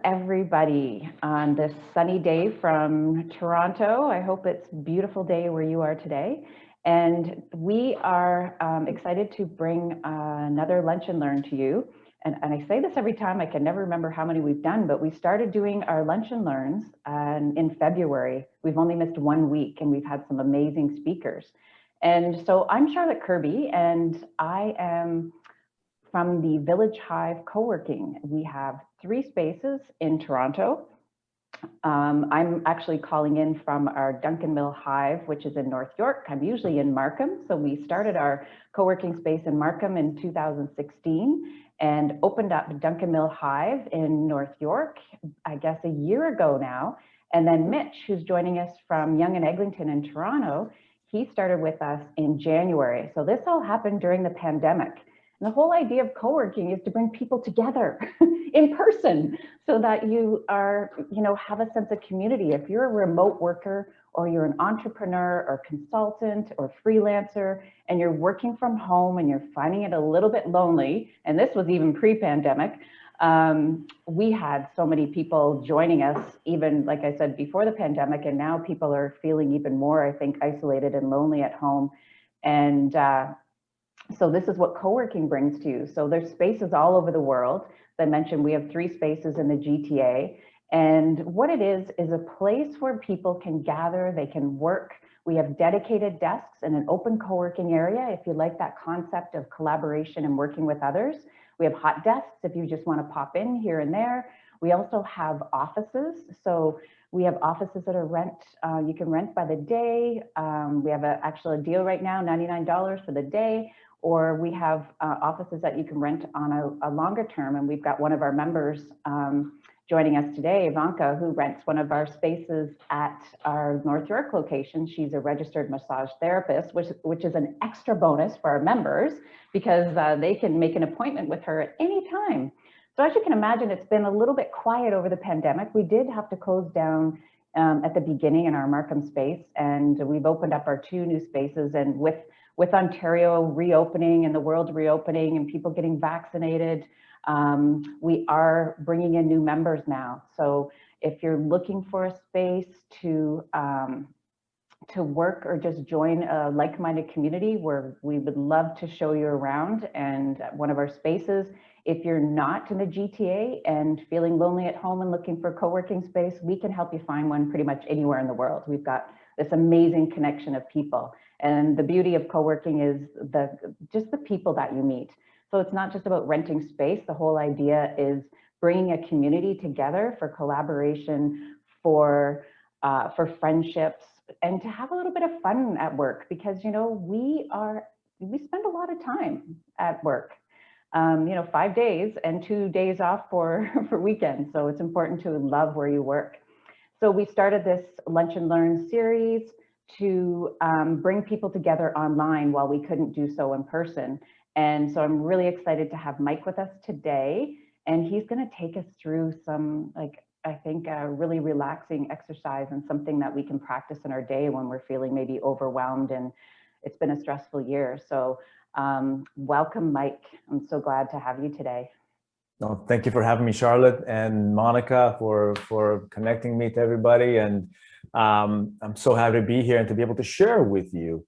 Everybody on this sunny day from Toronto. I hope it's a beautiful day where you are today. And we are excited to bring another Lunch and Learn to you. And I say this every time, I can never remember how many we've done, but we started doing our Lunch and Learns in February. We've only missed 1 week and we've had some amazing speakers. And so I'm Charlotte Kirby and I am from the Village Hive Co-working. We have 3 spaces in Toronto. I'm actually calling in from our Duncan Mill Hive, which is in North York. I'm usually in Markham. So we started our co-working space in Markham in 2016 and opened up Duncan Mill Hive in North York, I guess a year ago now. And then Mitch, who's joining us from Yonge and Eglinton in Toronto, he started with us in January. So this all happened during the pandemic. And the whole idea of co-working is to bring people together in person so that you are, have a sense of community. If you're a remote worker or you're an entrepreneur or consultant or freelancer and you're working from home and you're finding it a little bit lonely, and this was even pre-pandemic, we had so many people joining us, even like I said, before the pandemic, and now people are feeling even more, I think, isolated and lonely at home. And so this is what co-working brings to you. So there's spaces all over the world. As I mentioned, we have 3 spaces in the GTA. And what it is a place where people can gather, they can work. We have dedicated desks and an open co-working area if you like that concept of collaboration and working with others. We have hot desks if you just want to pop in here and there. We also have offices. So we have offices that are you can rent by the day. We have actually a deal right now, $99 for the day. Or we have offices that you can rent on a longer term. And we've got one of our members joining us today, Ivanka, who rents one of our spaces at our North York location. She's a registered massage therapist, which is an extra bonus for our members because they can make an appointment with her at any time. So as you can imagine, it's been a little bit quiet over the pandemic. We did have to close down at the beginning in our Markham space, and we've opened up our 2 new spaces. And with Ontario reopening and the world reopening and people getting vaccinated, we are bringing in new members now. So if you're looking for a space to work or just join a like-minded community, where we would love to show you around and one of our spaces. If you're not in the GTA and feeling lonely at home and looking for a co-working space, we can help you find one pretty much anywhere in the world. We've got this amazing connection of people. And the beauty of co-working is just the people that you meet. So it's not just about renting space. The whole idea is bringing a community together for collaboration, for friendships, and to have a little bit of fun at work, because we spend a lot of time at work. 5 days and 2 days off for weekends. So it's important to love where you work. So we started this Lunch and Learn series to bring people together online while we couldn't do so in person. And so I'm really excited to have Mike with us today. And he's going to take us through some, I think, a really relaxing exercise and something that we can practice in our day when we're feeling maybe overwhelmed and it's been a stressful year. So welcome, Mike. I'm so glad to have you today. No, thank you for having me, Charlotte, and Monica for connecting me to everybody. And I'm so happy to be here and to be able to share with you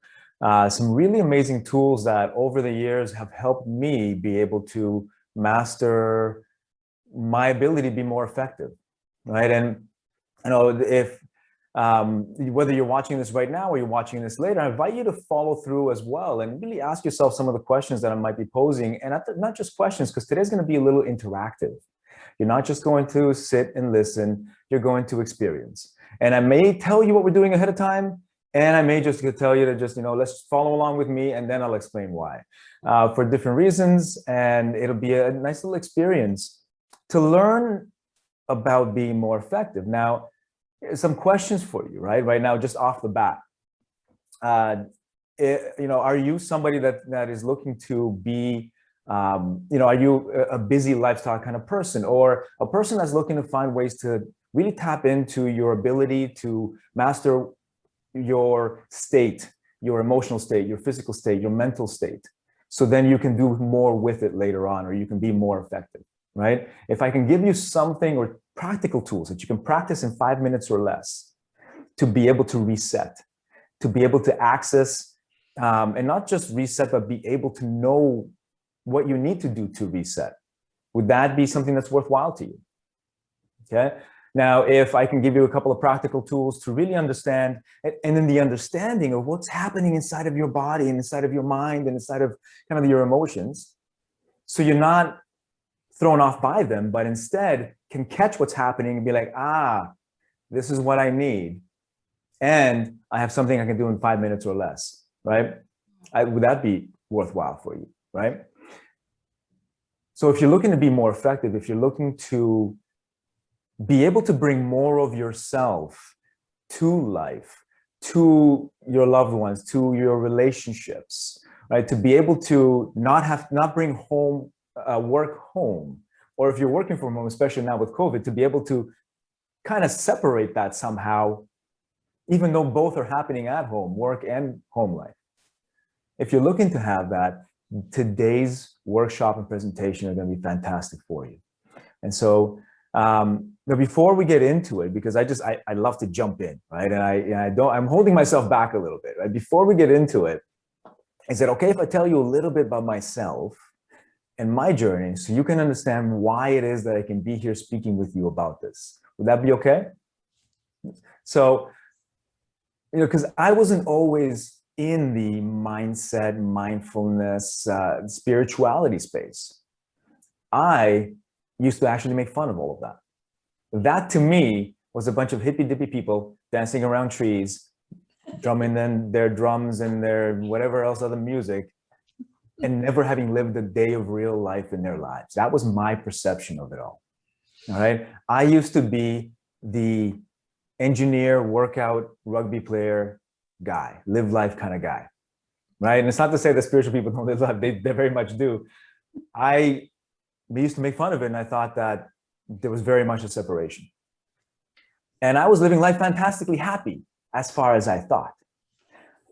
some really amazing tools that over the years have helped me be able to master my ability to be more effective, right? And if whether you're watching this right now or you're watching this later, I invite you to follow through as well and really ask yourself some of the questions that I might be posing, and not just questions, because today's going to be a little interactive. You're not just going to sit and listen, you're going to experience. And I may tell you what we're doing ahead of time, and I may just tell you to just, let's follow along with me, and then I'll explain why for different reasons. And it'll be a nice little experience to learn about being more effective. Now, some questions for you, right now, just off the bat. Are you somebody that is looking to be, are you a busy lifestyle kind of person, or a person that's looking to find ways to really tap into your ability to master your state, your emotional state, your physical state, your mental state, so then you can do more with it later on, or you can be more effective? right? If I can give you something or practical tools that you can practice in 5 minutes or less to be able to reset, to be able to access, and not just reset, but be able to know what you need to do to reset. Would that be something that's worthwhile to you? Okay. Now, if I can give you a couple of practical tools to really understand, and then the understanding of what's happening inside of your body and inside of your mind and inside of kind of your emotions, so you're not thrown off by them, but instead can catch what's happening and be like, ah, this is what I need. And I have something I can do in 5 minutes or less, right? Would that be worthwhile for you, right? So if you're looking to be more effective, if you're looking to be able to bring more of yourself to life, to your loved ones, to your relationships, right? To be able to not bring home, work home, or if you're working from home, especially now with COVID, to be able to kind of separate that somehow, even though both are happening at home, work and home life. If you're looking to have that, today's workshop and presentation are going to be fantastic for you. And so, now before we get into it, because I love to jump in, right? And I'm holding myself back a little bit, right? Before we get into it, is it okay if I tell you a little bit about myself and my journey so you can understand why it is that I can be here speaking with you about this? Would that be okay? So, because I wasn't always in the mindset, mindfulness, spirituality space. I used to actually make fun of all of that. That to me was a bunch of hippy dippy people dancing around trees, drumming in their drums and their whatever else other music, and never having lived a day of real life in their lives. That was my perception of it all. All right. I used to be the engineer, workout, rugby player guy, live life kind of guy. Right. And it's not to say that spiritual people don't live life, they very much do. We used to make fun of it, and I thought that there was very much a separation. And I was living life fantastically happy as far as I thought.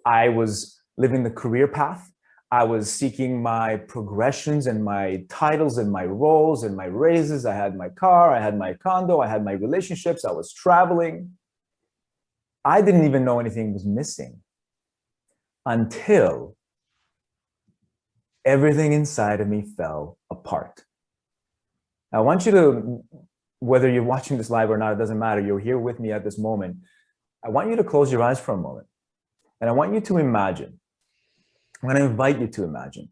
I was living the career path. I was seeking my progressions and my titles and my roles and my raises. I had my car, I had my condo, I had my relationships, I was traveling. I didn't even know anything was missing until everything inside of me fell apart. I want you to, whether you're watching this live or not, it doesn't matter. You're here with me at this moment. I want you to close your eyes for a moment. And I want you to imagine, I'm going to invite you to imagine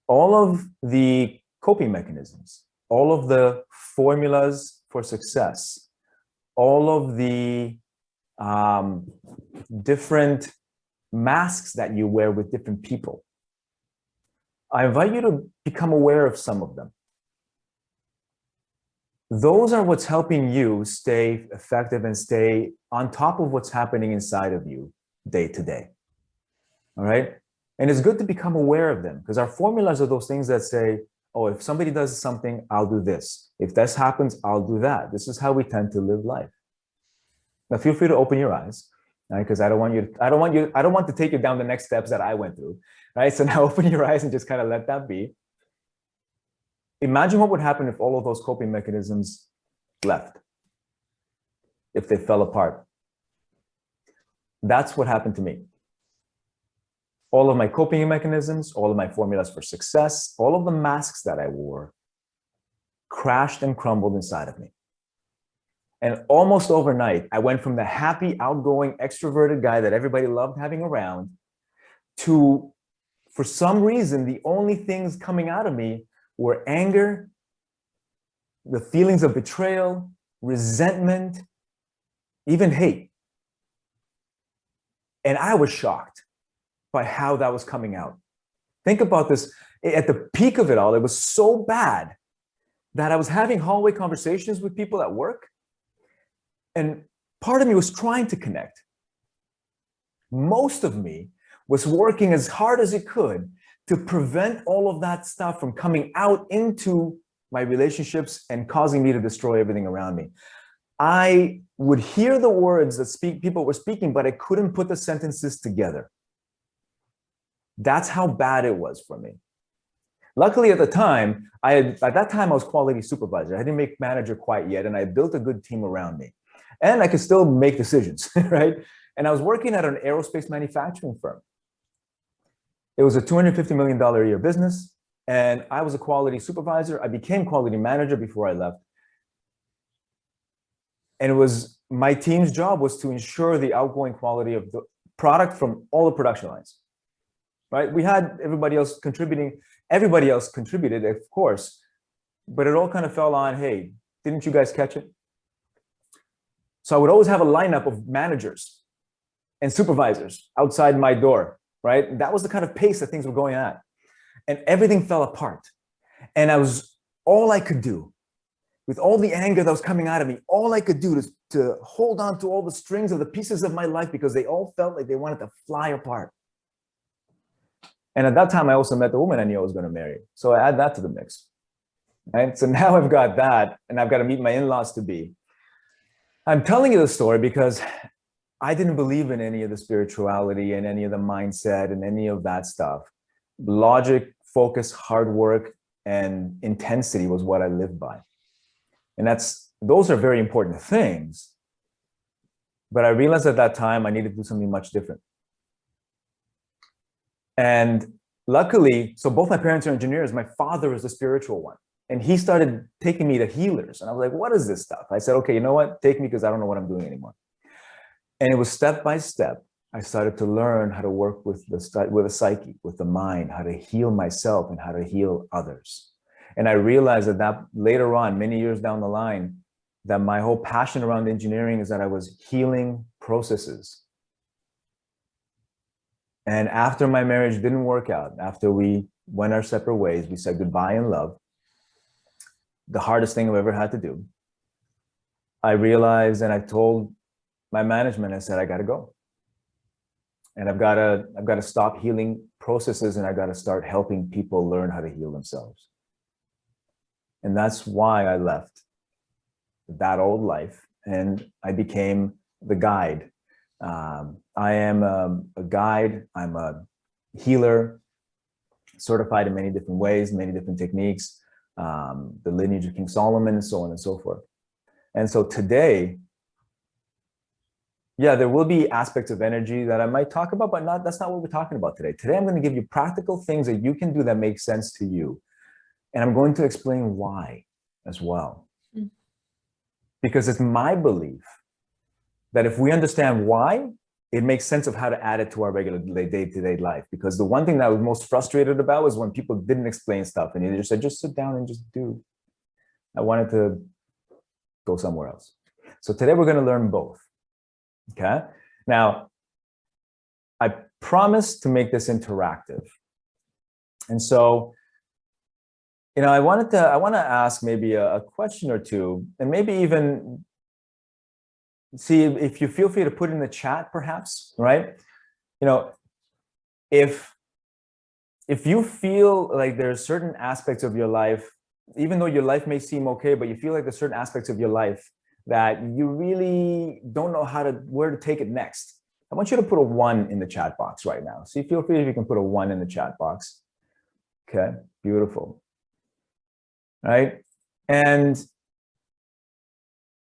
all of the coping mechanisms, all of the formulas for success, all of the different masks that you wear with different people. I invite you to become aware of some of them. Those are what's helping you stay effective and stay on top of what's happening inside of you day to day. All right. And it's good to become aware of them, because our formulas are those things that say, oh, if somebody does something, I'll do this. If this happens, I'll do that. This is how we tend to live life. Now, feel free to open your eyes, right? Because I don't want to take you down the next steps that I went through. Right. So now open your eyes and just kind of let that be. Imagine what would happen if all of those coping mechanisms left, if they fell apart. That's what happened to me. All of my coping mechanisms, all of my formulas for success, all of the masks that I wore crashed and crumbled inside of me. And almost overnight, I went from the happy, outgoing, extroverted guy that everybody loved having around to, for some reason, the only things coming out of me were anger, the feelings of betrayal, resentment, even hate. And I was shocked by how that was coming out. Think about this. At the peak of it all, it was so bad that I was having hallway conversations with people at work, and part of me was trying to connect. Most of me was working as hard as it could to prevent all of that stuff from coming out into my relationships and causing me to destroy everything around me. I would hear the words that people were speaking, but I couldn't put the sentences together. That's how bad it was for me. Luckily at the time, at that time I was quality supervisor. I didn't make manager quite yet, and I built a good team around me. And I could still make decisions, right? And I was working at an aerospace manufacturing firm. It was a $250 million a year business, and I was a quality supervisor. I became quality manager before I left. And it was my team's job was to ensure the outgoing quality of the product from all the production lines, right? We had everybody else contributing. Everybody else contributed, of course, but it all kind of fell on, hey, didn't you guys catch it? So I would always have a lineup of managers and supervisors outside my door, right? That was the kind of pace that things were going at. And everything fell apart. And all I could do, with all the anger that was coming out of me, all I could do to hold on to all the strings of the pieces of my life, because they all felt like they wanted to fly apart. And at that time, I also met the woman I knew I was going to marry. So I add that to the mix, right? So now I've got that, and I've got to meet my in-laws to be. I'm telling you the story because I didn't believe in any of the spirituality and any of the mindset and any of that stuff. Logic, focus, hard work, and intensity was what I lived by. And those are very important things. But I realized at that time I needed to do something much different. And luckily, so both my parents are engineers. My father is the spiritual one. And he started taking me to healers. And I was like, what is this stuff? I said, okay, you know what? Take me, because I don't know what I'm doing anymore. And it was step by step. I started to learn how to work with the psyche, with the mind, how to heal myself and how to heal others. And I realized that later on, many years down the line, that my whole passion around engineering is that I was healing processes. And after my marriage didn't work out, after we went our separate ways, we said goodbye in love, the hardest thing I've ever had to do, I realized, and I told my management, I said, I got to go. And I've got to stop healing processes, and I got to start helping people learn how to heal themselves. And that's why I left that old life and I became the guide. I am a guide. I'm a healer, certified in many different ways, many different techniques, the lineage of King Solomon, and so on and so forth. And so today, yeah, there will be aspects of energy that I might talk about, but that's not what we're talking about today. Today, I'm going to give you practical things that you can do that make sense to you. And I'm going to explain why as well. Because it's my belief that if we understand why, it makes sense of how to add it to our regular day-to-day life. Because the one thing that I was most frustrated about was when people didn't explain stuff and they just said, just sit down and just do. I wanted to go somewhere else. So today we're going to learn both. Okay. Now, I promised to make this interactive. And so, you know, I want to ask maybe a question or two, and maybe even see if you feel free to put in the chat, perhaps, right? You know, if you feel like there's certain aspects of your life, even though your life may seem okay, but you feel like there's certain aspects of your life that you really don't know where to take it next, I want you to put a 1 in the chat box right now. So feel free if you can put a 1 in the chat box. Okay, beautiful. All right. And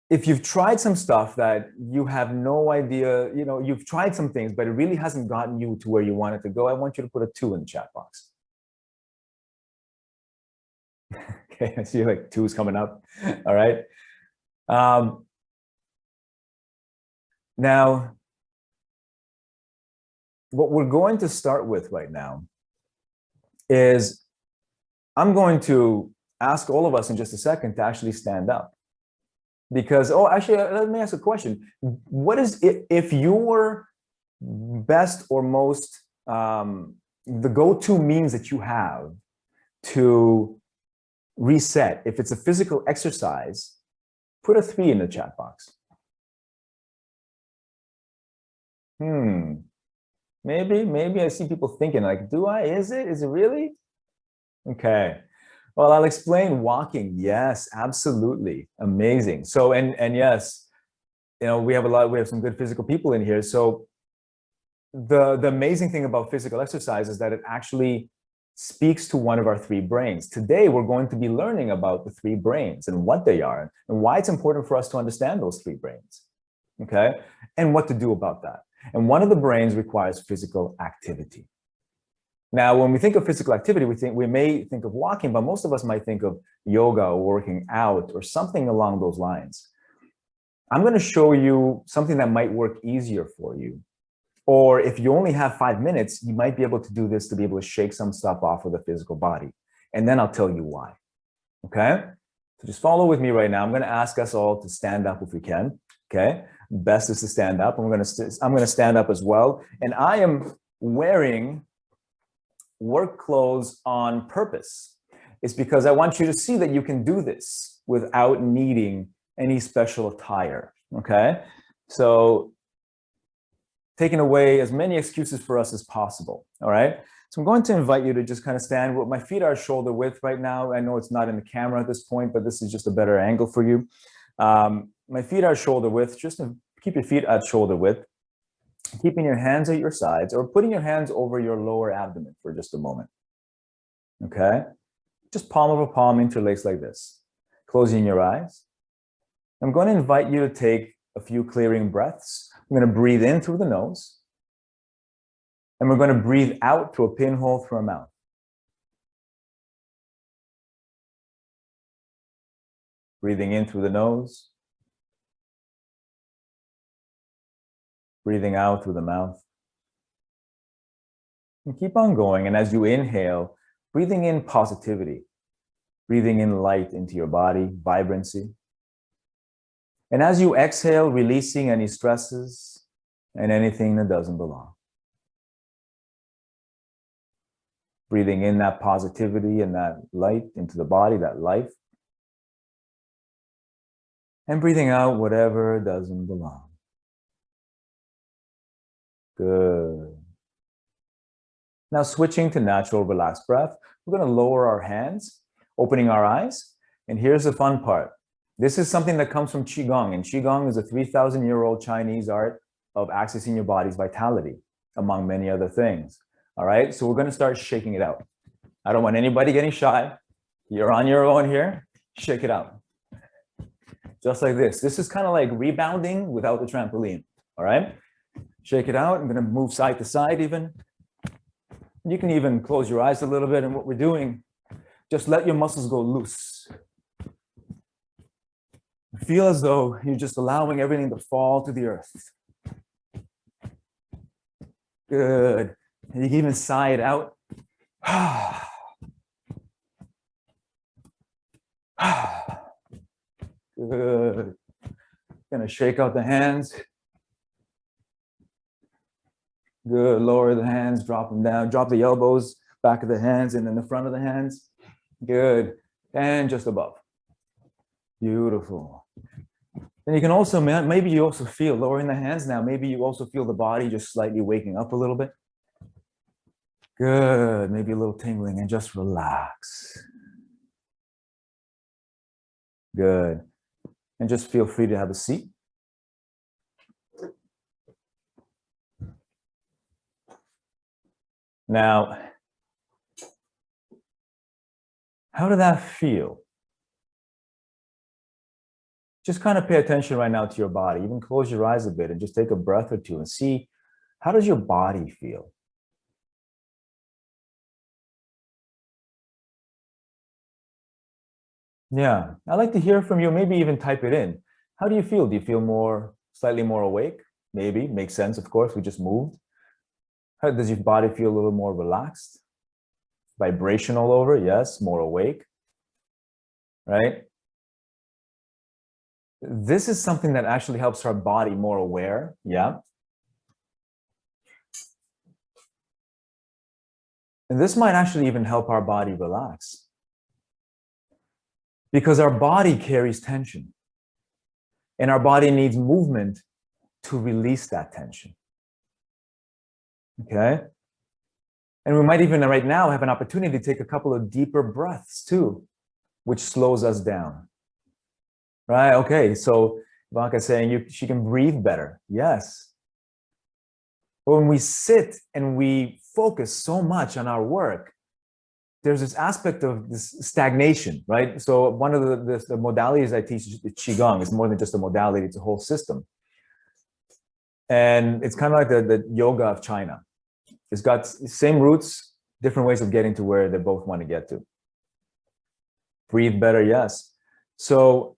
if you've tried some stuff that you have no idea, you know, you've tried some things, but it really hasn't gotten you to where you wanted to go, I want you to put a 2 in the chat box. Okay, I see like 2's coming up. All right. Now, what we're going to start with right now is I'm going to ask all of us in just a second to actually stand up. Because, oh, actually, let me ask a question. What is, if your best or most, the go-to means that you have to reset, if it's a physical exercise, put a 3 in the chat box. Maybe I see people thinking like, is it really? Okay. Well, I'll explain. Walking. Yes, absolutely. Amazing. So, and yes, you know, we have some good physical people in here. So the amazing thing about physical exercise is that it actually speaks to one of our three brains. Today, we're going to be learning about the three brains and what they are and why it's important for us to understand those three brains, okay? And what to do about that. And one of the brains requires physical activity. Now, when we think of physical activity, we may think of walking, but most of us might think of yoga or working out or something along those lines. I'm going to show you something that might work easier for you. Or if you only have 5 minutes, you might be able to do this to be able to shake some stuff off of the physical body. And then I'll tell you why. Okay? So just follow with me right now. I'm going to ask us all to stand up if we can. Okay? Best is to stand up. I'm going to stand up as well. And I am wearing work clothes on purpose. It's because I want you to see that you can do this without needing any special attire. Okay? So taking away as many excuses for us as possible, all right? So I'm going to invite you to just kind of stand. My feet are shoulder width right now. I know it's not in the camera at this point, but this is just a better angle for you. My feet are shoulder width. Just keep your feet at shoulder width, keeping your hands at your sides or putting your hands over your lower abdomen for just a moment, okay? Just palm over palm interlaced like this, closing your eyes. I'm going to invite you to take a few clearing breaths. I'm going to breathe in through the nose, and we're going to breathe out through a pinhole through our mouth. Breathing in through the nose, breathing out through the mouth. And keep on going, and as you inhale, breathing in positivity, breathing in light into your body, vibrancy. And as you exhale, releasing any stresses and anything that doesn't belong. Breathing in that positivity and that light into the body, that life. And breathing out whatever doesn't belong. Good. Now switching to natural relaxed breath, we're going to lower our hands, opening our eyes. And here's the fun part. This is something that comes from Qigong, and Qigong is a 3,000-year-old Chinese art of accessing your body's vitality, among many other things. All right, so we're going to start shaking it out. I don't want anybody getting shy. You're on your own here. Shake it out. Just like this. This is kind of like rebounding without the trampoline. All right, shake it out. I'm going to move side to side even. You can even close your eyes a little bit, and what we're doing, just let your muscles go loose. Feel as though you're just allowing everything to fall to the earth. Good. And you can even sigh it out. Good. Gonna shake out the hands. Good. Lower the hands, drop them down. Drop the elbows, back of the hands, and then the front of the hands. Good. And just above. Beautiful. And you can also, maybe you also feel, lowering the hands now, maybe you also feel the body just slightly waking up a little bit. Good. Maybe a little tingling, and just relax. Good. And just feel free to have a seat. Now, how did that feel? Just kind of pay attention right now to your body. Even close your eyes a bit and just take a breath or two and see, how does your body feel? Yeah, I'd like to hear from you. Maybe even type it in. How do you feel? Do you feel slightly more awake? Maybe, makes sense, of course, we just moved. How does your body feel a little more relaxed? Vibrational over, yes, more awake, right? This is something that actually helps our body more aware, yeah? And this might actually even help our body relax. Because our body carries tension. And our body needs movement to release that tension. Okay? And we might even right now have an opportunity to take a couple of deeper breaths too, which slows us down. Right? Okay, so Ivanka's saying she can breathe better. Yes. But when we sit and we focus so much on our work, there's this aspect of this stagnation, right? So one of the modalities I teach is Qigong. It's more than just a modality, it's a whole system. And it's kind of like the yoga of China. It's got same roots, different ways of getting to where they both want to get to. Breathe better, yes. So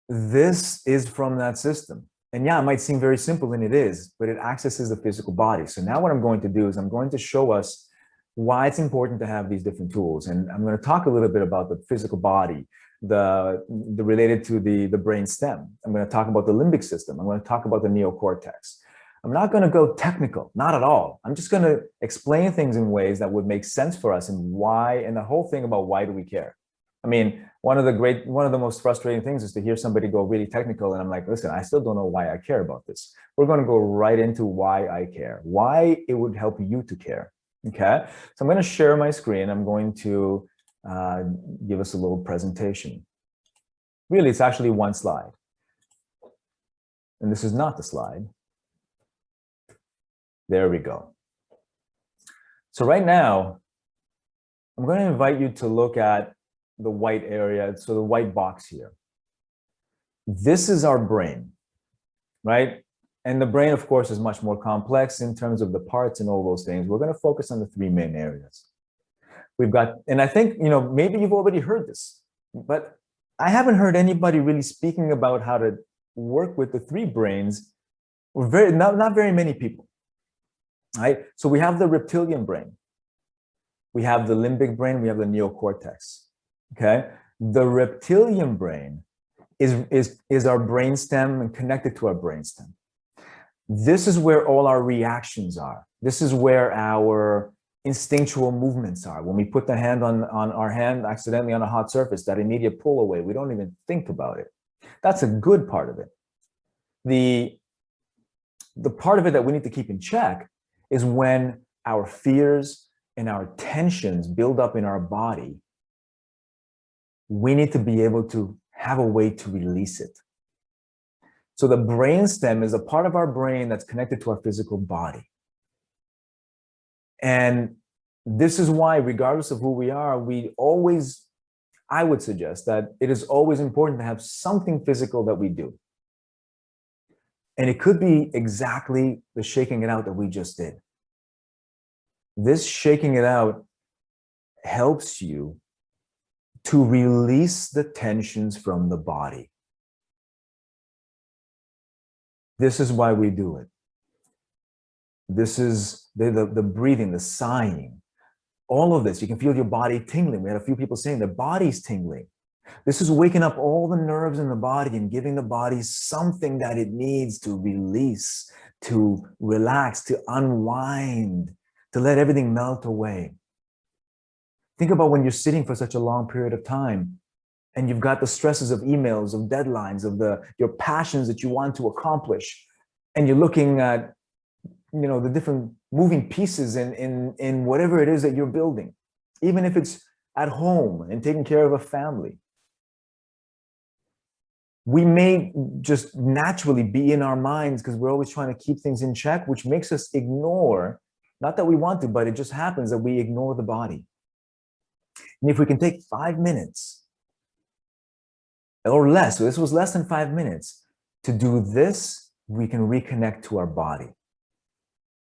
this is from that system. And yeah, it might seem very simple, and it is, but it accesses the physical body. So now what I'm going to do is I'm going to show us why it's important to have these different tools. And I'm going to talk a little bit about the physical body, the related to the brain stem. I'm going to talk about the limbic system. I'm going to talk about the neocortex. I'm not going to go technical, not at all. I'm just going to explain things in ways that would make sense for us, and why, and the whole thing about why do we care. I mean, one of the most frustrating things is to hear somebody go really technical, and I'm like, listen, I still don't know why I care about this. We're going to go right into why I care, why it would help you to care. Okay, so I'm going to share my screen. I'm going to give us a little presentation. Really, it's actually one slide. And this is not the slide. There we go. So right now, I'm going to invite you to look at the white area, so the white box here. This is our brain, right? And the brain, of course, is much more complex in terms of the parts and all those things. We're going to focus on the three main areas. We've got, and I think, you know, maybe you've already heard this, but I haven't heard anybody really speaking about how to work with the three brains. Not very many people, right? So we have the reptilian brain. We have the limbic brain. We have the neocortex. Okay, the reptilian brain is our brainstem and connected to our brainstem. This is where all our reactions are. This is where our instinctual movements are. When we put the hand on our hand accidentally on a hot surface, that immediate pull away, we don't even think about it. That's a good part of it. The part of it that we need to keep in check is when our fears and our tensions build up in our body. We need to be able to have a way to release it. So the brainstem is a part of our brain that's connected to our physical body. And this is why, regardless of who we are, I would suggest that it is always important to have something physical that we do. And it could be exactly the shaking it out that we just did. This shaking it out helps you to release the tensions from the body. This is why we do it. This is the breathing, the sighing, all of this. You can feel your body tingling. We had a few people saying their body's tingling. This is waking up all the nerves in the body and giving the body something that it needs to release, to relax, to unwind, to let everything melt away. Think about when you're sitting for such a long period of time and you've got the stresses of emails, of deadlines, of your passions that you want to accomplish, and you're looking at, you know, the different moving pieces in whatever it is that you're building, even if it's at home and taking care of a family. We may just naturally be in our minds because we're always trying to keep things in check, which makes us ignore, not that we want to, but it just happens that we ignore the body. And if we can take 5 minutes or less, so this was less than 5 minutes, to do this, we can reconnect to our body.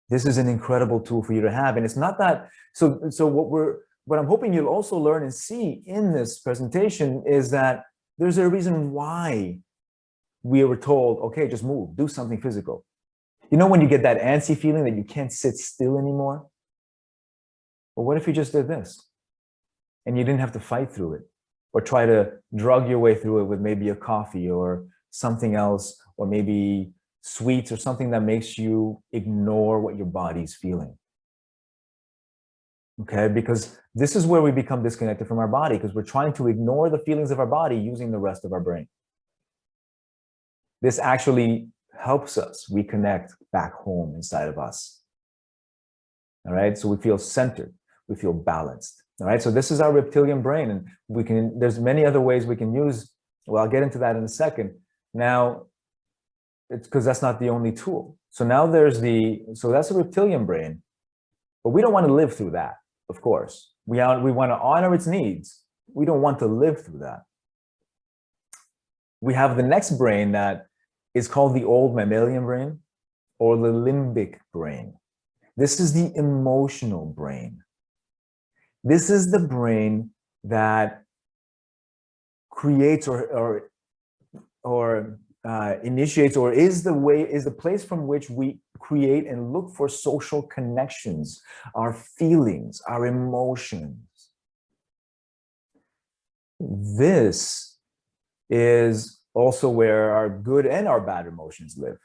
This is an incredible tool for you to have. And it's not that, so what I'm hoping you'll also learn and see in this presentation is that there's a reason why we were told, okay, just move, do something physical. You know, when you get that antsy feeling that you can't sit still anymore? Well, what if you just did this? And you didn't have to fight through it or try to drug your way through it with maybe a coffee or something else, or maybe sweets or something that makes you ignore what your body's feeling. Okay, because this is where we become disconnected from our body, because we're trying to ignore the feelings of our body using the rest of our brain. This actually helps us reconnect back home inside of us. All right, so we feel centered, we feel balanced. All right, so this is our reptilian brain, and there's many other ways we can use, well, I'll get into that in a second. Now, it's because that's not the only tool. So now so that's a reptilian brain, but we don't want to live through that, of course. We want to honor its needs. We don't want to live through that. We have the next brain that is called the old mammalian brain or the limbic brain. This is the emotional brain. This is the brain that creates or initiates, or is the place from which we create and look for social connections, our feelings, our emotions. This is also where our good and our bad emotions live,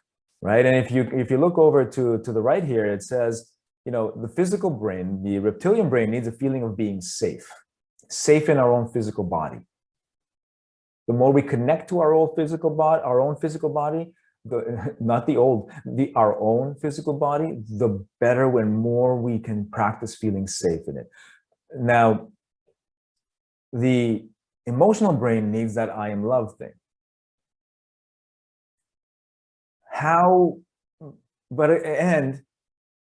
right? And if you look over to the right here, it says, you know, the physical brain, the reptilian brain, needs a feeling of being safe in our own physical body. The more we connect to our own physical body, our own physical body, the better and more we can practice feeling safe in it. Now, the emotional brain needs that I am loved thing. And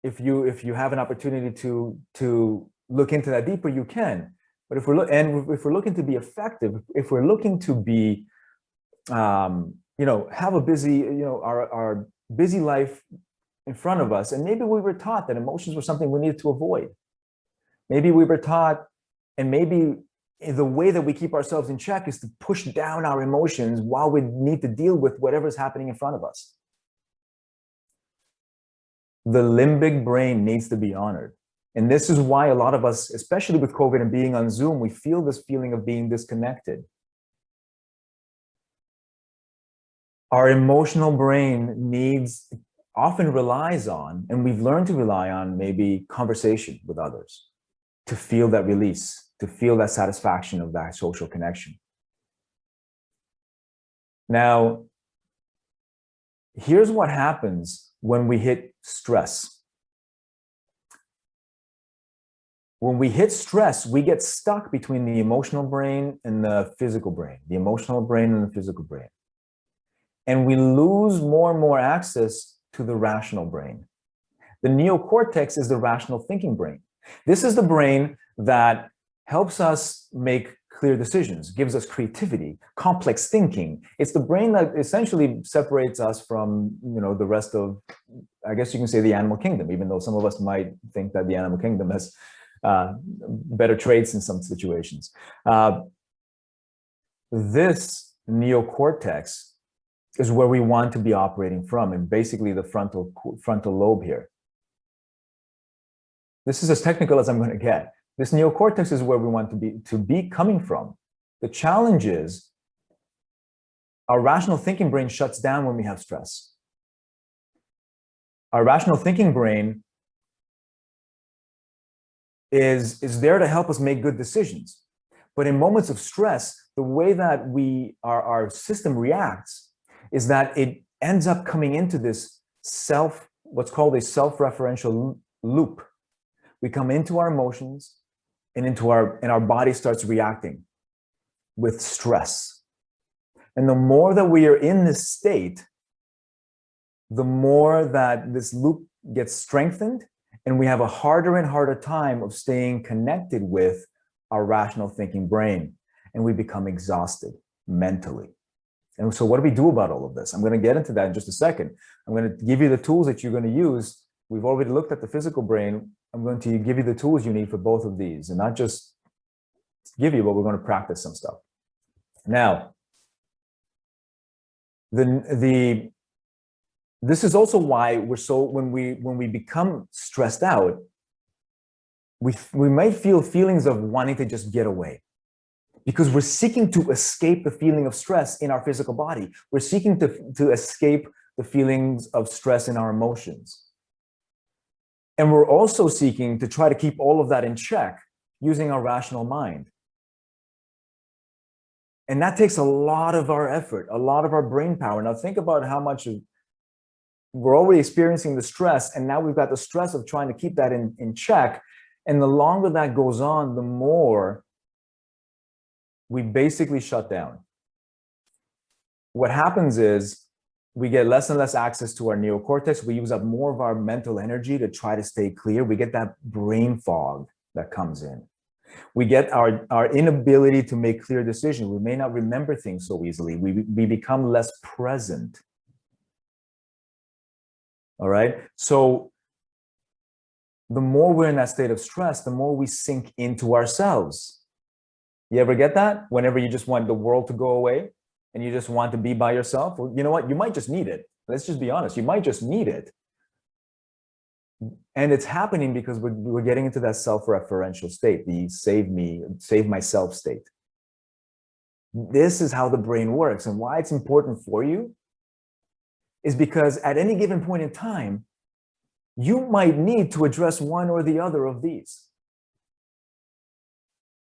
if you have an opportunity to look into that deeper, you can. But if we're looking to be effective, if we're looking to be, have a busy, our busy life in front of us, and maybe we were taught that emotions were something we needed to avoid. Maybe we were taught, and maybe the way that we keep ourselves in check is to push down our emotions while we need to deal with whatever's happening in front of us. The limbic brain needs to be honored. And this is why a lot of us, especially with COVID and being on Zoom, we feel this feeling of being disconnected. Our emotional brain often relies on, and we've learned to rely on, maybe conversation with others to feel that release, to feel that satisfaction of that social connection. Now, here's what happens when we hit stress. When we hit stress, we get stuck between the emotional brain and the physical brain, the emotional brain and the physical brain. And we lose more and more access to the rational brain. The neocortex is the rational thinking brain. This is the brain that helps us make clear decisions, gives us creativity, complex thinking. It's the brain that essentially separates us from, the rest of, I guess you can say, the animal kingdom, even though some of us might think that the animal kingdom has better traits in some situations. This neocortex is where we want to be operating from, and basically the frontal lobe here. This is as technical as I'm going to get. This neocortex is where we want to be coming from. The challenge is our rational thinking brain shuts down when we have stress. Our rational thinking brain is there to help us make good decisions. But in moments of stress, the way that our system reacts is that it ends up coming into this what's called a self-referential loop. We come into our emotions and our body starts reacting with stress. And the more that we are in this state, the more that this loop gets strengthened, and we have a harder and harder time of staying connected with our rational thinking brain, and we become exhausted mentally. And so what do we do about all of this? I'm going to get into that in just a second. I'm going to give you the tools that you're going to use. We've already looked at the physical brain. I'm going to give you the tools you need for both of these, and not just give you, but we're going to practice some stuff. Now, this is also why when we become stressed out, we might feel feelings of wanting to just get away, because we're seeking to escape the feeling of stress in our physical body. We're seeking to escape the feelings of stress in our emotions. And we're also seeking to try to keep all of that in check using our rational mind. And that takes a lot of our effort, a lot of our brain power. Now think about how much we're already experiencing the stress, and now we've got the stress of trying to keep that in check. And the longer that goes on, the more we basically shut down. What happens is we get less and less access to our neocortex. We use up more of our mental energy to try to stay clear. We get that brain fog that comes in. We get our inability to make clear decisions. We may not remember things so easily. We become less present. All right. So the more we're in that state of stress, the more we sink into ourselves. You ever get that? Whenever you just want the world to go away and you just want to be by yourself, well, you know what? You might just need it. Let's just be honest. You might just need it. And it's happening because we're getting into that self-referential state, the save myself state. This is how the brain works, and why it's important for you is because at any given point in time, you might need to address one or the other of these.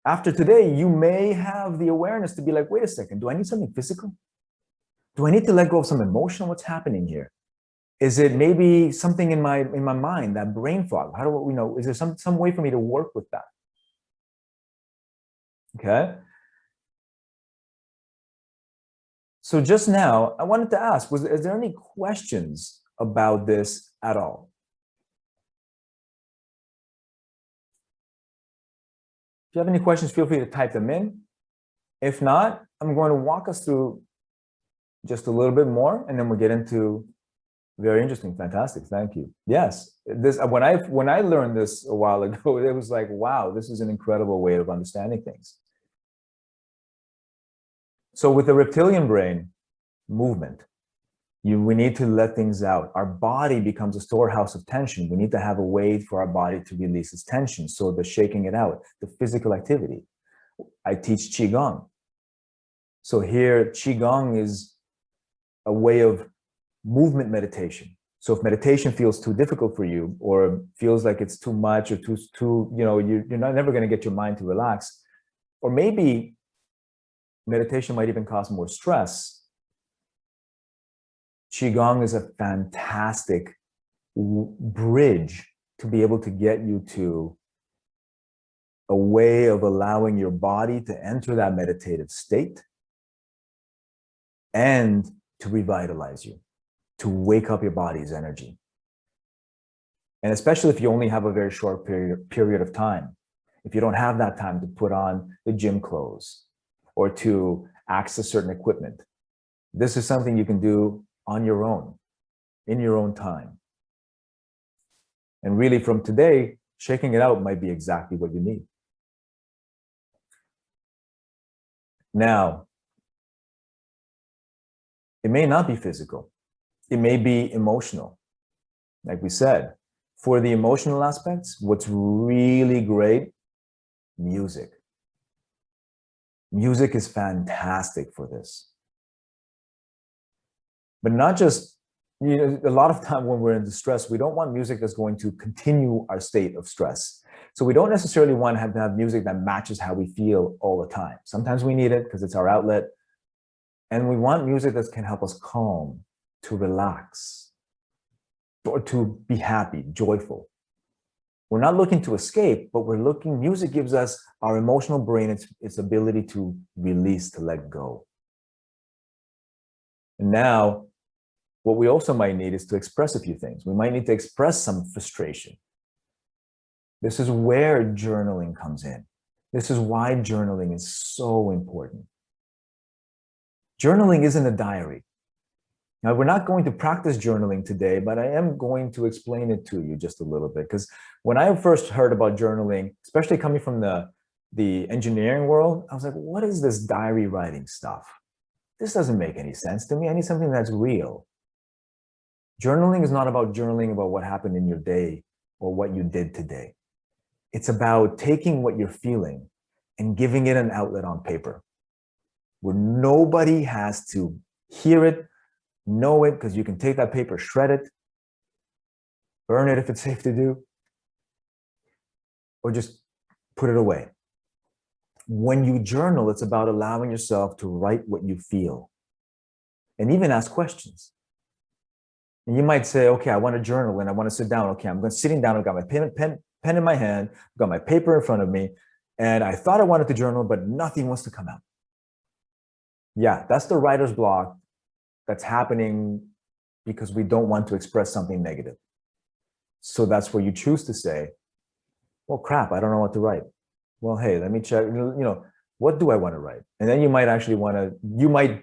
After today, you may have the awareness to be like, wait a second, do I need something physical? Do I need to let go of some emotion? What's happening here? Is it maybe something in my mind, that brain fog? How do we know? Is there some way for me to work with that? Okay. So just now, I wanted to ask, is there any questions about this at all? If you have any questions, feel free to type them in. If not, I'm going to walk us through just a little bit more, and then we'll get into very interesting, fantastic. Thank you. Yes, this when I learned this a while ago, it was like, wow, this is an incredible way of understanding things. So with the reptilian brain, movement, we need to let things out. Our body becomes a storehouse of tension. We need to have a way for our body to release its tension. So the shaking it out, the physical activity. I teach Qigong. So here, Qigong is a way of movement meditation. So if meditation feels too difficult for you, or feels like it's too much, or too you're never going to get your mind to relax, or maybe meditation might even cause more stress, Qigong is a fantastic bridge to be able to get you to a way of allowing your body to enter that meditative state and to revitalize you, to wake up your body's energy. And especially if you only have a very short period of time, if you don't have that time to put on the gym clothes or to access certain equipment, this is something you can do on your own, in your own time. And really from today, shaking it out might be exactly what you need. Now, it may not be physical. It may be emotional. Like we said, for the emotional aspects, what's really great, music. Music is fantastic for this. But not just, a lot of time when we're in distress, we don't want music that's going to continue our state of stress. So we don't necessarily want to have music that matches how we feel all the time. Sometimes we need it because it's our outlet. And we want music that can help us calm, to relax, or to be happy, joyful. We're not looking to escape, but music gives us, our emotional brain, its ability to release, to let go. And now, what we also might need is to express a few things. We might need to express some frustration. This is where journaling comes in. This is why journaling is so important. Journaling isn't a diary. Now, we're not going to practice journaling today, but I am going to explain it to you just a little bit. Because when I first heard about journaling, especially coming from the engineering world, I was like, what is this diary writing stuff? This doesn't make any sense to me. I need something that's real. Journaling is not about journaling about what happened in your day or what you did today. It's about taking what you're feeling and giving it an outlet on paper, where nobody has to hear it, know it, because you can take that paper, shred it, burn it if it's safe to do, or just put it away. When you journal, it's about allowing yourself to write what you feel and even ask questions. And you might say, okay, I want to journal and I want to sit down. Okay, I'm sitting down. I've got my pen in my hand. I've got my paper in front of me. And I thought I wanted to journal, but nothing wants to come out. Yeah, that's the writer's block that's happening because we don't want to express something negative. So that's where you choose to say, well, crap, I don't know what to write. well, hey, let me check, what do I want to write? And then you might actually you might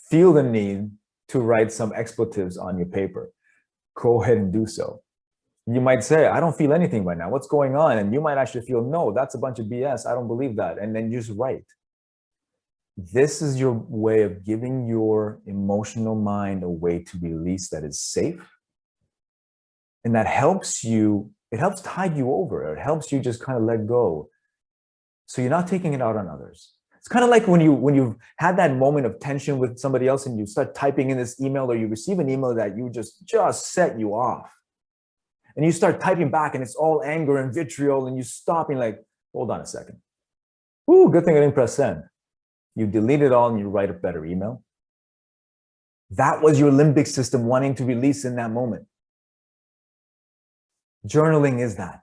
feel the need to write some expletives on your paper. Go ahead and do so. You might say, I don't feel anything right now. What's going on? And you might actually feel, no, that's a bunch of BS. I don't believe that. And then you just write. This is your way of giving your emotional mind a way to release that is safe. And that helps you, it helps tide you over. It helps you just kind of let go. So you're not taking it out on others. It's kind of like when you've had that moment of tension with somebody else and you start typing in this email, or you receive an email that you just set you off. And you start typing back and it's all anger and vitriol, and you stop and like, hold on a second. Ooh, good thing I didn't press send. You delete it all and you write a better email. That was your limbic system wanting to release in that moment. Journaling is that.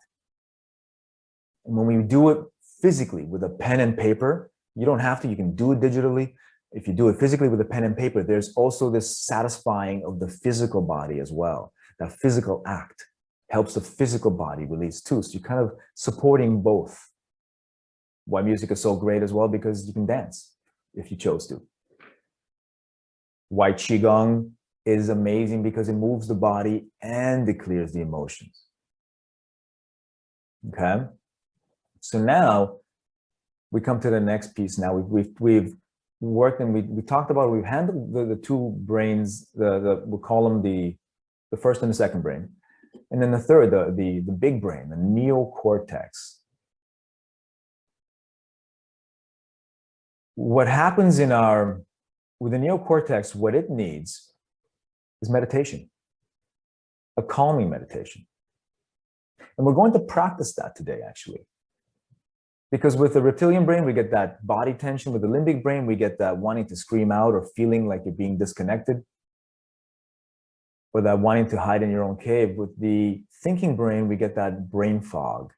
And when we do it physically with a pen and paper, you don't have to, you can do it digitally. If you do it physically with a pen and paper, there's also this satisfying of the physical body as well. That physical act helps the physical body release too. So you're kind of supporting both. Why music is so great as well, because you can dance if you chose to. Why Qigong is amazing, because it moves the body and it clears the emotions. Okay. So now we come to the next piece. Now we've worked and we talked about, we've handled the two brains, we'll call them the first and the second brain. And then the third, the big brain, the neocortex. What happens with the neocortex, what it needs is meditation, a calming meditation. And we're going to practice that today, actually. Because with the reptilian brain, we get that body tension. With the limbic brain, we get that wanting to scream out or feeling like you're being disconnected, or that wanting to hide in your own cave. With the thinking brain, we get that brain fog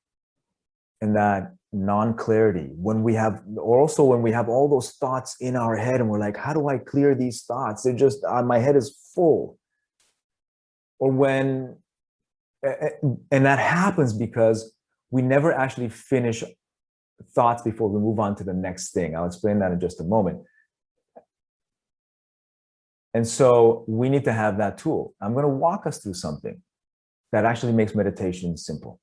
and that non-clarity. When we have all those thoughts in our head and we're like, how do I clear these thoughts? They're just, my head is full. And that happens because we never actually finish thoughts before we move on to the next thing. I'll explain that in just a moment. And so we need to have that tool. I'm going to walk us through something that actually makes meditation simple.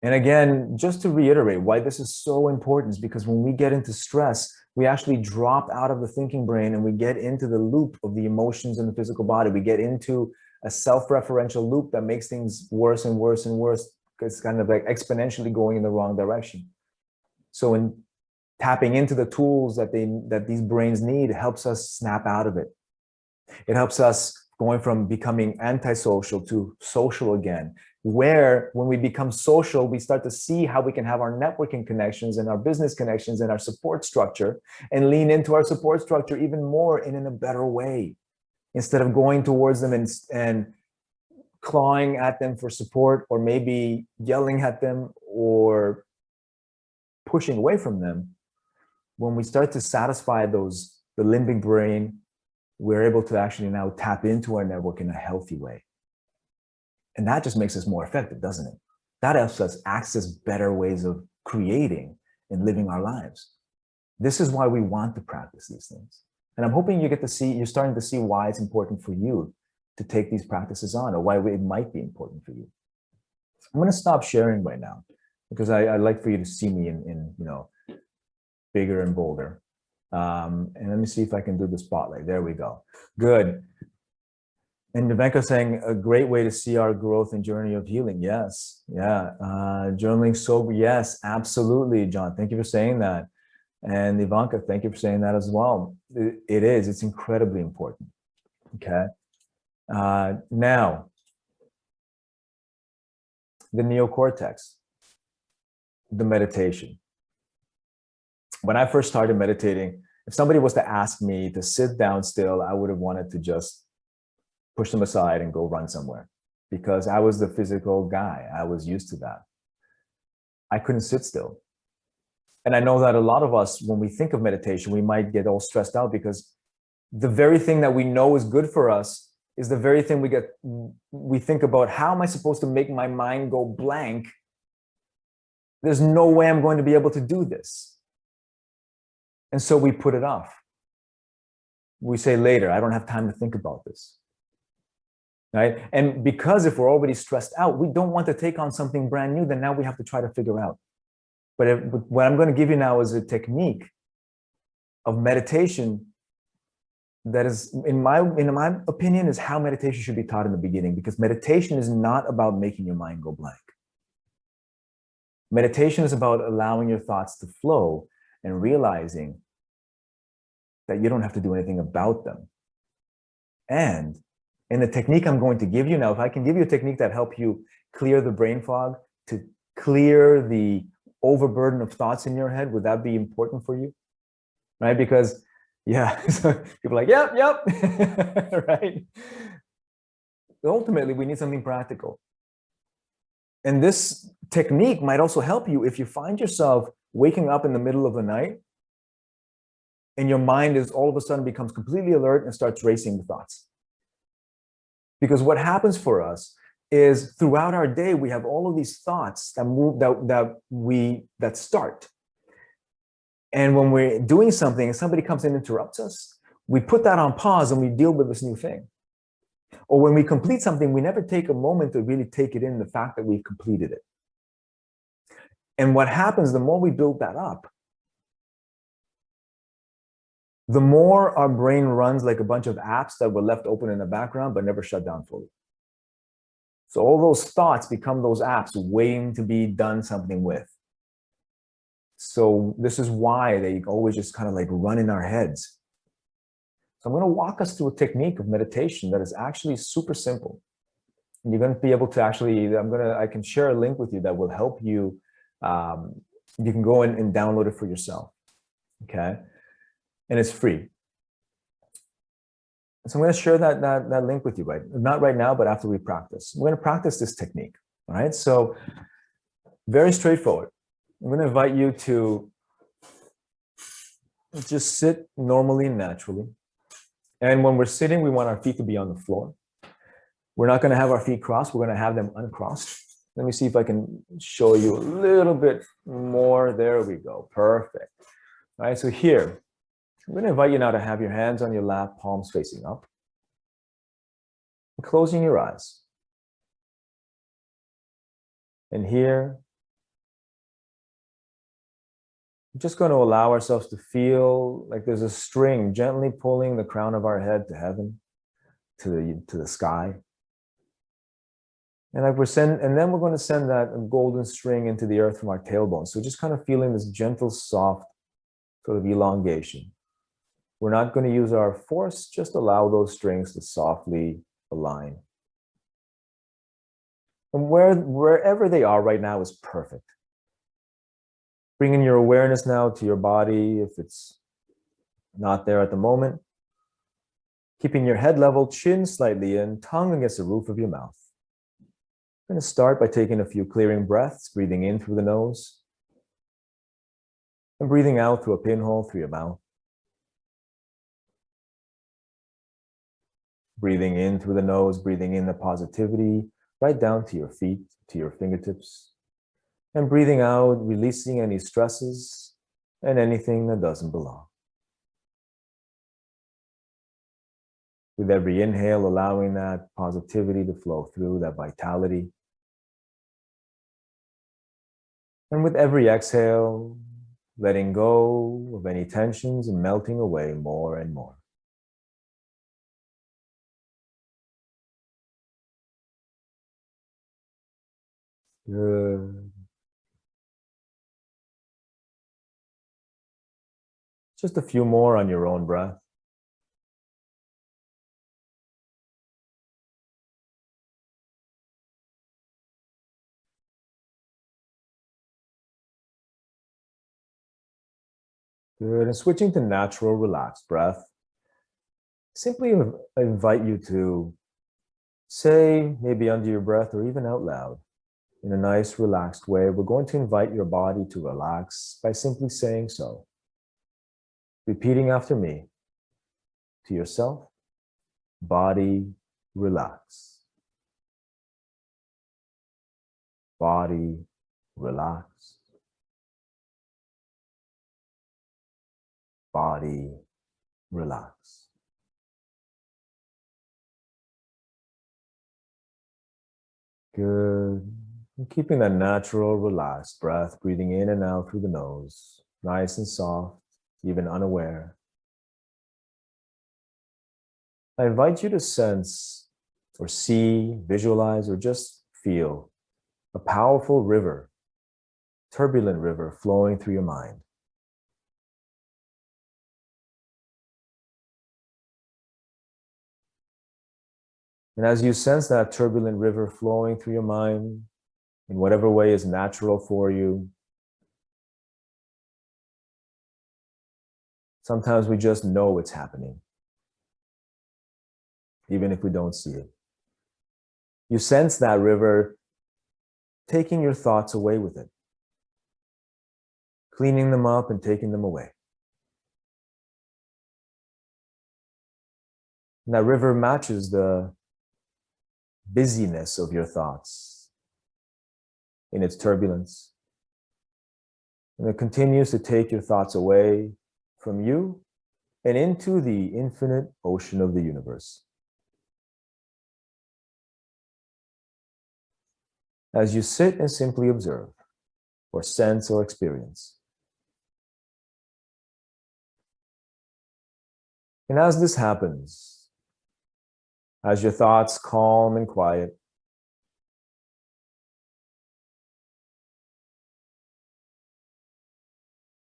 And again, just to reiterate why this is so important, is because when we get into stress, we actually drop out of the thinking brain and we get into the loop of the emotions in the physical body. We get into a self-referential loop that makes things worse and worse and worse. It's kind of like exponentially going in the wrong direction. So in tapping into the tools that these brains need, helps us snap out of it. It helps us going from becoming antisocial to social again, where when we become social, we start to see how we can have our networking connections and our business connections and our support structure, and lean into our support structure even more and in a better way, instead of going towards them and clawing at them for support, or maybe yelling at them or pushing away from them. When we start to satisfy the limbic brain, we're able to actually now tap into our network in a healthy way. And that just makes us more effective, doesn't it? That helps us access better ways of creating and living our lives. This is why we want to practice these things. And I'm hoping you're starting to see why it's important for you to take these practices on, or why it might be important for you. I'm going to stop sharing right now, because I'd like for you to see me in bigger and bolder. And let me see if I can do the spotlight. There we go. Good. And Nevenka saying, a great way to see our growth and journey of healing. Yes. Yeah. Journaling sober. Yes, absolutely, John. Thank you for saying that. And Ivanka, thank you for saying that as well. It is. It's incredibly important. Okay. Now, the neocortex, the meditation. When I first started meditating, if somebody was to ask me to sit down still, I would have wanted to just push them aside and go run somewhere, because I was the physical guy. I was used to that. I couldn't sit still. And I know that a lot of us, when we think of meditation, we might get all stressed out, because the very thing that we know is good for us is the very thing we think about. How am I supposed to make my mind go blank There's no way I'm going to be able to do this. And so we put it off. We say later, I don't have time to think about this. Right? And because if we're already stressed out, we don't want to take on something brand new that now we have to try to figure out. But what I'm going to give you now is a technique of meditation that is, in my opinion, is how meditation should be taught in the beginning, because meditation is not about making your mind go blank. Meditation is about allowing your thoughts to flow and realizing that you don't have to do anything about them. And in the technique I'm going to give you now, if I can give you a technique that helps you clear the brain fog, to clear the overburden of thoughts in your head, would that be important for you? Right? Because, yeah, so people are like, yep, right? Ultimately, we need something practical. And this technique might also help you if you find yourself waking up in the middle of the night and your mind is all of a sudden becomes completely alert and starts racing with thoughts. Because what happens for us is throughout our day, we have all of these thoughts that move, that start. And when we're doing something and somebody comes in and interrupts us, we put that on pause and we deal with this new thing. Or when we complete something, we never take a moment to really take it in, the fact that we've completed it. And what happens, the more we build that up, the more our brain runs like a bunch of apps that were left open in the background but never shut down fully. So all those thoughts become those apps waiting to be done something with. So this is why they always just kind of like run in our heads. So I'm going to walk us through a technique of meditation that is actually super simple. And you're going to be able to actually, I can share a link with you that will help you. You can go in and download it for yourself. Okay. And it's free. So I'm going to share that link with you, right? Not right now, but after we practice. We're going to practice this technique. All right. So very straightforward. I'm going to invite you to just sit normally and naturally. And when we're sitting, we want our feet to be on the floor. We're not going to have our feet crossed. We're going to have them uncrossed. Let me see if I can show you a little bit more. There we go. Perfect. All right. So here, I'm going to invite you now to have your hands on your lap, palms facing up, and closing your eyes. And here, we're just going to allow ourselves to feel like there's a string gently pulling the crown of our head to heaven, to the sky. And then we're going to send that golden string into the earth from our tailbone. So just kind of feeling this gentle, soft sort of elongation. We're not going to use our force, just allow those strings to softly align. And wherever they are right now is perfect. Bringing your awareness now to your body if it's not there at the moment. Keeping your head level, chin slightly in, tongue against the roof of your mouth. I'm going to start by taking a few clearing breaths, breathing in through the nose and breathing out through a pinhole through your mouth. Breathing in through the nose, breathing in the positivity right down to your feet, to your fingertips. And breathing out, releasing any stresses and anything that doesn't belong. With every inhale, allowing that positivity to flow through, that vitality. And with every exhale, letting go of any tensions and melting away more and more. Good. Just a few more on your own breath. Good. And switching to natural, relaxed breath. Simply invite you to say, maybe under your breath or even out loud, in a nice, relaxed way, we're going to invite your body to relax by simply saying so. Repeating after me to yourself, body, relax. Body, relax. body relax. Good. And keeping that natural, relaxed breath, breathing in and out through the nose, nice and soft, even unaware. I invite you to sense or see, visualize, or just feel a powerful river, turbulent river flowing through your mind. And as you sense that turbulent river flowing through your mind, in whatever way is natural for you, sometimes we just know it's happening, even if we don't see it. You sense that river taking your thoughts away with it, cleaning them up and taking them away. And that river matches the busyness of your thoughts in its turbulence. And it continues to take your thoughts away from you and into the infinite ocean of the universe. As you sit and simply observe, or sense or experience. And as this happens, as your thoughts calm and quiet,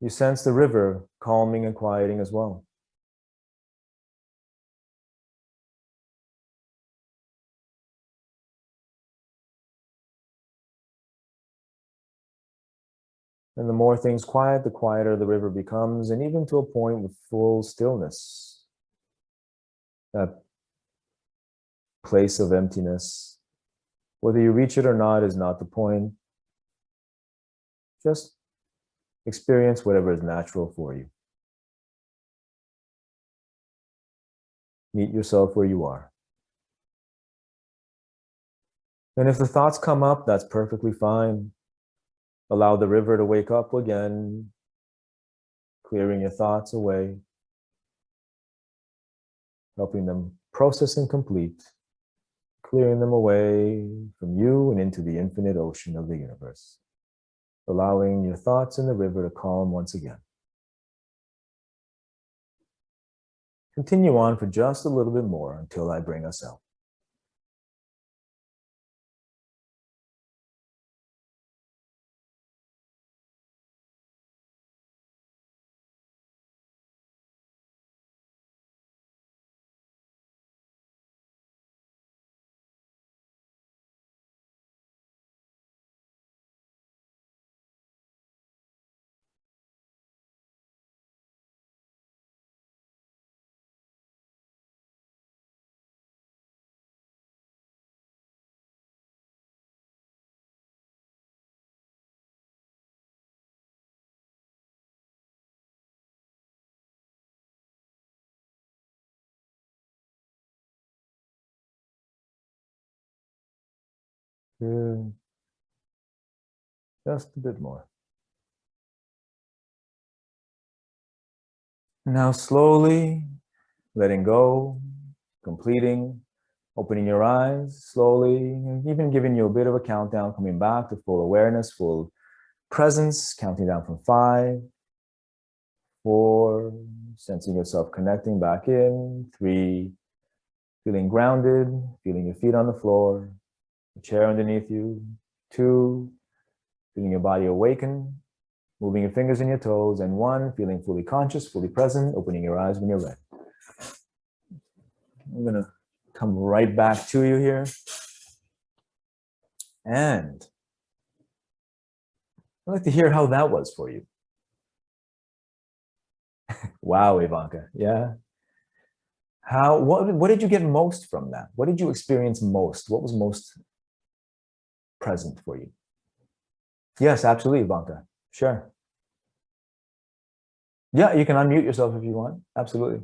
you sense the river calming and quieting as well. And the more things quiet, the quieter the river becomes, and even to a point with full stillness. That place of emptiness, whether you reach it or not is not the point. Just experience whatever is natural for you. Meet yourself where you are. And if the thoughts come up, that's perfectly fine. Allow the river to wake up again, clearing your thoughts away, helping them process and complete, clearing them away from you and into the infinite ocean of the universe, allowing your thoughts in the river to calm once again. Continue on for just a little bit more until I bring us out. Good. Just a bit more. Now slowly letting go, completing, opening your eyes slowly, and even giving you a bit of a countdown, coming back to full awareness, full presence, counting down from 5, 4, sensing yourself connecting back in, 3, feeling grounded, feeling your feet on the floor, the chair underneath you, 2, feeling your body awaken, moving your fingers and your toes, and 1, feeling fully conscious, fully present, opening your eyes when you're ready. I'm gonna come right back to you here. And I'd like to hear how that was for you. Wow, Ivanka, yeah. What did you get most from that? What did you experience most? What was most present for you? Yes, absolutely, Ivanka, sure. Yeah, you can unmute yourself if you want, absolutely.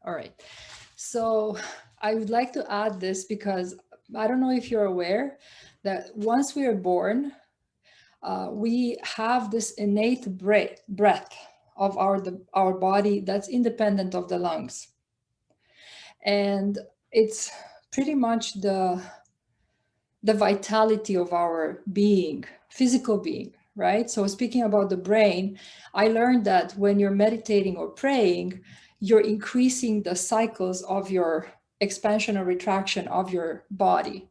All right, so I would like to add this because I don't know if you're aware that once we are born, we have this innate breath of our body that's independent of the lungs. And it's pretty much the vitality of our being, physical being, right? So speaking about the brain, I learned that when you're meditating or praying, you're increasing the cycles of your expansion or retraction of your body.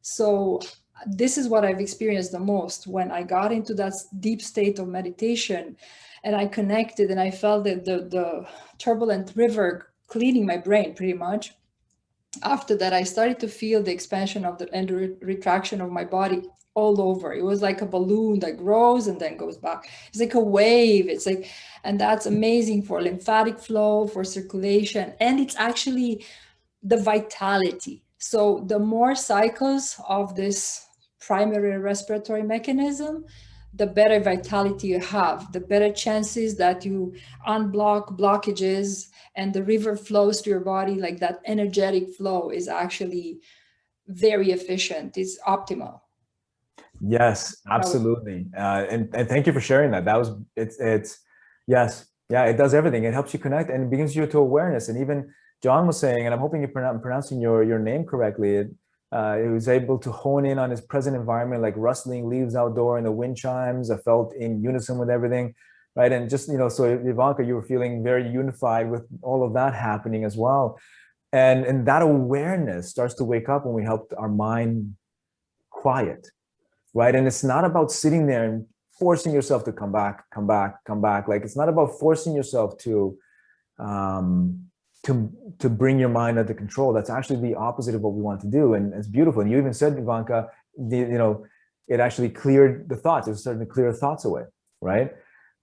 So this is what I've experienced the most when I got into that deep state of meditation, and I connected and I felt that the turbulent river cleaning my brain pretty much. After that, I started to feel the expansion of and retraction of my body all over. It was like a balloon that grows and then goes back. It's like a wave. It's like, and that's amazing for lymphatic flow, for circulation, and it's actually the vitality. So the more cycles of this primary respiratory mechanism, the better vitality you have, the better chances that you unblock blockages and the river flows to your body. Like that energetic flow is actually very efficient. It's optimal. Yes, absolutely. And thank you for sharing that. It's yes. Yeah, it does everything. It helps you connect and it brings you to awareness. And even John was saying, and I'm hoping I'm pronouncing your name correctly, it was able to hone in on his present environment, like rustling leaves outdoor and the wind chimes. I felt in unison with everything, right? And just, so Ivanka, you were feeling very unified with all of that happening as well. And that awareness starts to wake up when we help our mind quiet, right? And it's not about sitting there and forcing yourself to come back. Like, it's not about forcing yourself to bring your mind under control. That's actually the opposite of what we want to do. And it's beautiful. And you even said, Ivanka, it actually cleared the thoughts. It was starting to clear thoughts away, right?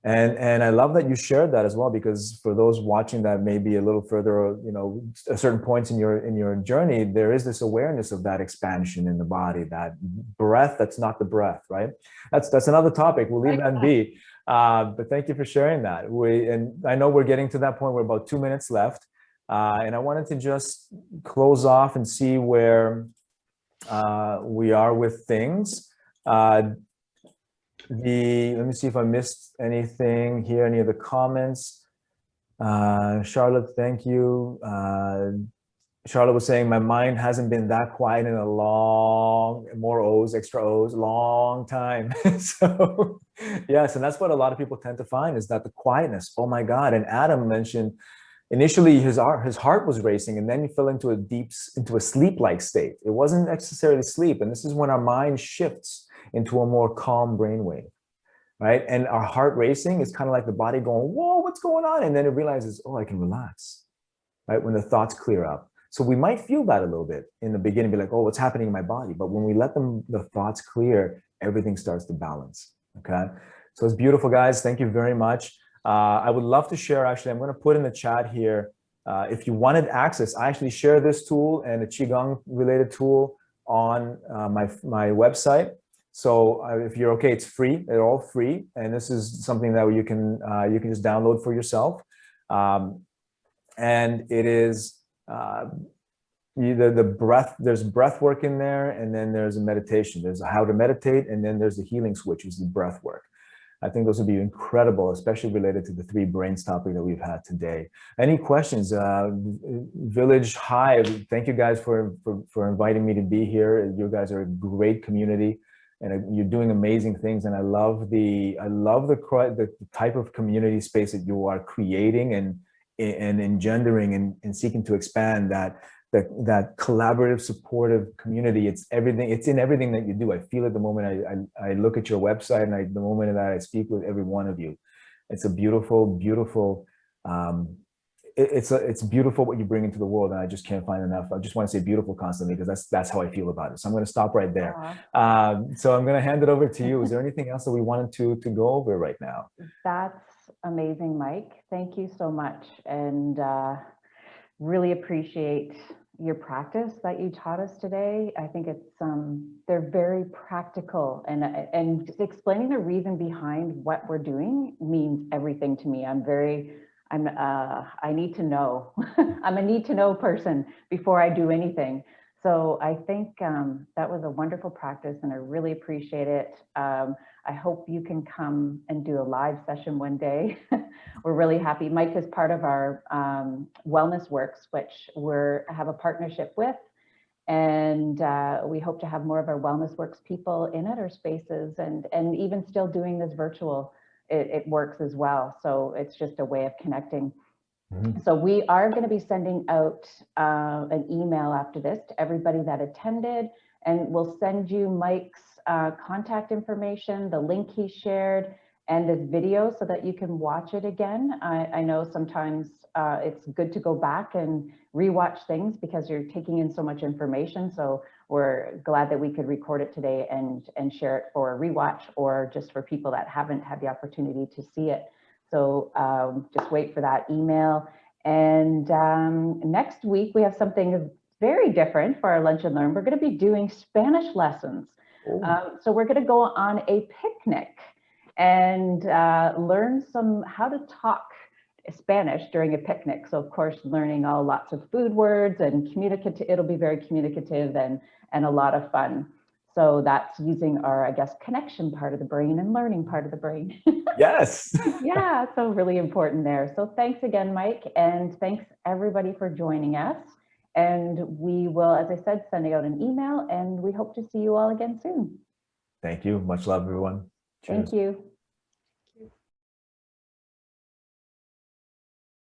And I love that you shared that as well, because for those watching that may be a little further, at certain points in your journey, there is this awareness of that expansion in the body, that breath that's not the breath, right? That's another topic. We'll leave that be. But thank you for sharing that. And I know we're getting to that point. We're about 2 minutes left. And I wanted to just close off and see where we are with things. Let me see if I missed anything here, any of the comments. Charlotte, thank you. Charlotte was saying, my mind hasn't been that quiet in a extra O's, long time. So yes, and that's what a lot of people tend to find, is that the quietness. Oh my God. And Adam mentioned, initially his heart was racing, and then he fell into a sleep-like state. It wasn't necessarily sleep. And this is when our mind shifts into a more calm brainwave, right? And our heart racing is kind of like the body going, whoa, what's going on? And then it realizes, oh, I can relax, right? When the thoughts clear up. So we might feel that a little bit in the beginning, be like, oh, what's happening in my body? But when we let the thoughts clear, everything starts to balance, okay? So it's beautiful, guys. Thank you very much. I would love to share, actually, I'm going to put in the chat here, if you wanted access, I actually share this tool and a Qigong related tool on my website. So if you're okay, it's free. They're all free, and this is something that you can just download for yourself. And it is the breath. There's breath work in there, and then there's a meditation. There's a how to meditate, and then there's the healing switch, which is the breath work. I think those would be incredible, especially related to the 3 brains topic that we've had today. Any questions? Village Hive, thank you guys for inviting me to be here. You guys are a great community, and you're doing amazing things. And I love the type of community space that you are creating and engendering and seeking to expand, that collaborative, supportive community. It's everything. It's in everything that you do. I feel it the moment I look at your website, and the moment that I speak with every one of you. It's a beautiful, beautiful. It's beautiful what you bring into the world, and I just can't find enough. I just want to say beautiful constantly, because that's how I feel about it. So I'm going to stop right there. So I'm going to hand it over to you. Is there anything else that we wanted to go over right now? That's amazing, Mike. Thank you so much, and really appreciate your practice that you taught us today. I think it's they're very practical, and just explaining the reason behind what we're doing means everything to me. I need to know. I'm a need to know person before I do anything. So I think that was a wonderful practice and I really appreciate it. I hope you can come and do a live session one day. We're really happy. Mike is part of our Wellness Works, which have a partnership with. And we hope to have more of our Wellness Works people in at our spaces, and even still doing this virtual, it works as well. So it's just a way of connecting. So we are going to be sending out an email after this to everybody that attended, and we'll send you Mike's contact information, the link he shared, and this video so that you can watch it again. I know sometimes it's good to go back and rewatch things because you're taking in so much information. So we're glad that we could record it today and share it for a rewatch, or just for people that haven't had the opportunity to see it. So just wait for that email. And next week we have something very different for our Lunch and Learn. We're going to be doing Spanish lessons. So we're going to go on a picnic and learn how to talk Spanish during a picnic. So of course, learning lots of food words and communicative. It'll be very communicative and a lot of fun. So that's using our, I guess, connection part of the brain and learning part of the brain. Yes. Yeah, so really important there. So thanks again, Mike, and thanks everybody for joining us. And we will, as I said, sending out an email, and we hope to see you all again soon. Thank you. Much love, everyone. Cheers. Thank you.